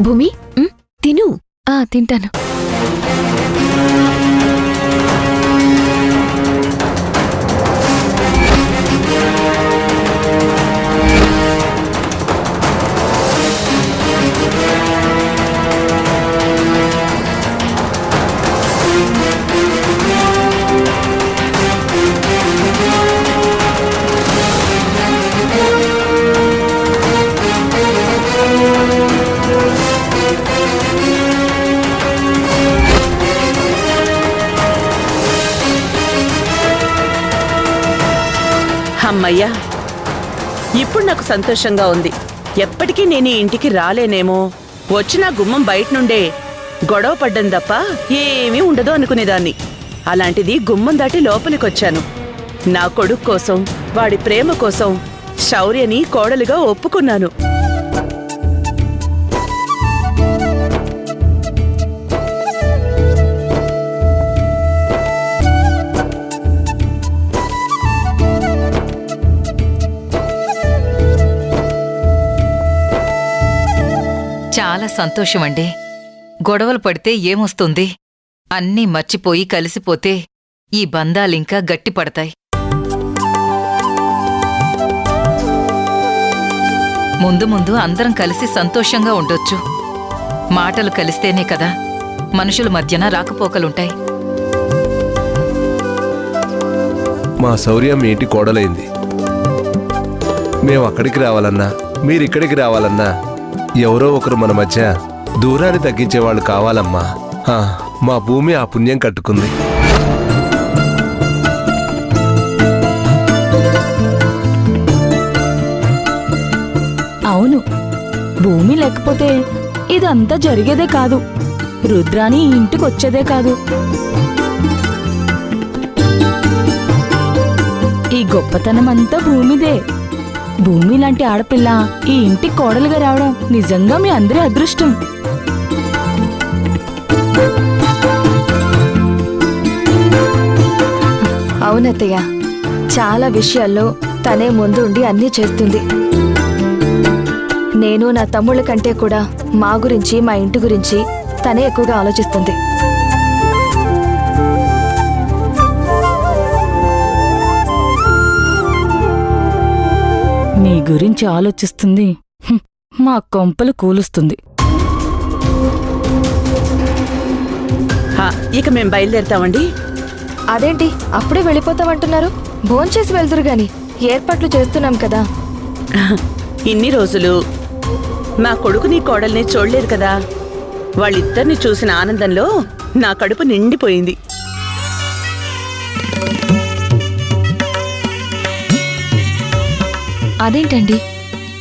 భూమి తిను. తింటాను. అమ్మయ్యా, ఇప్పుడు నాకు సంతోషంగా ఉంది. ఎప్పటికీ నేను ఈ ఇంటికి రాలేనేమో, వచ్చిన గుమ్మం బయట నుండే గొడవ పడ్డం తప్ప ఏమీ ఉండదు అనుకునేదాన్ని. అలాంటిది గుమ్మం దాటి లోపలికొచ్చాను. నా కొడుకు కోసం, వాడి ప్రేమ కోసం శౌర్యని కోడలుగా ఒప్పుకున్నాను. చాలా సంతోషమండి. గొడవలు పడితే ఏమొస్తుంది? అన్నీ మర్చిపోయి కలిసిపోతే ఈ బంధాలింకా గట్టిపడతాయి. ముందు ముందు అందరం కలిసి సంతోషంగా ఉండొచ్చు. మాటలు కలిస్తేనే కదా మనుషుల మధ్యన రాకపోకలుంటాయి. మా శౌర్యం మీ ఇంటి కోడలైంది. మేము అక్కడికి రావాలన్నా, మీరిక్కడికి రావాలన్నా ఎవరో ఒకరు మన మధ్య దూరాన్ని తగ్గించేవాళ్ళు కావాలమ్మా. మా భూమి ఆ పుణ్యం కట్టుకుంది. అవును, భూమి లేకపోతే ఇదంతా జరిగేదే కాదు. రుద్రాని ఈ ఇంటికొచ్చేదే కాదు. ఈ గొప్పతనమంతా భూమిదే. భూమి లాంటి ఆడపిల్ల ఈ ఇంటి కోడలుగా రావడం నిజంగా మీ అందరి అదృష్టం. అవునత్తయ్య, చాలా విషయాల్లో తనే ముందు ఉండి అన్నీ చేస్తుంది. నేను నా తమ్ముళ్ళ కంటే కూడా మా గురించి, మా ఇంటి గురించి తనే ఎక్కువగా ఆలోచిస్తుంది. మీ గురించి ఆలోచిస్తుంది, మా కొంపలు కూలుస్తుంది. ఇక మేం బయలుదేరుతామండి. అదేంటి అప్పుడే వెళ్ళిపోతామంటున్నారు? భోంచేసి వెళ్తురు గాని, ఏర్పాట్లు చేస్తున్నాం కదా. ఇన్ని రోజులు నా కొడుకుని కోడల్ని చూడలేదు కదా. వాళ్ళిద్దరిని చూసిన ఆనందంలో నా కడుపు నిండిపోయింది. అదేంటండి,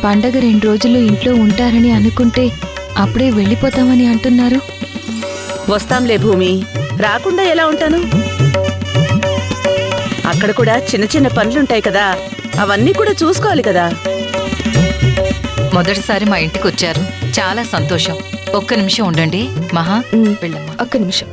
పండగ 2 రోజులు ఇంట్లో ఉంటారని అనుకుంటే అప్పుడే వెళ్ళిపోతామని అంటున్నారు? వస్తాంలే భూమి, రాకుండా ఎలా ఉంటాను? అక్కడ కూడా చిన్న చిన్న పనులుంటాయి కదా, అవన్నీ కూడా చూసుకోవాలి కదా. మొదటిసారి మా ఇంటికొచ్చారు, చాలా సంతోషం. ఒక్క నిమిషం ఉండండి మహా. వెళ్ళమ్మా. ఒక్క నిమిషం.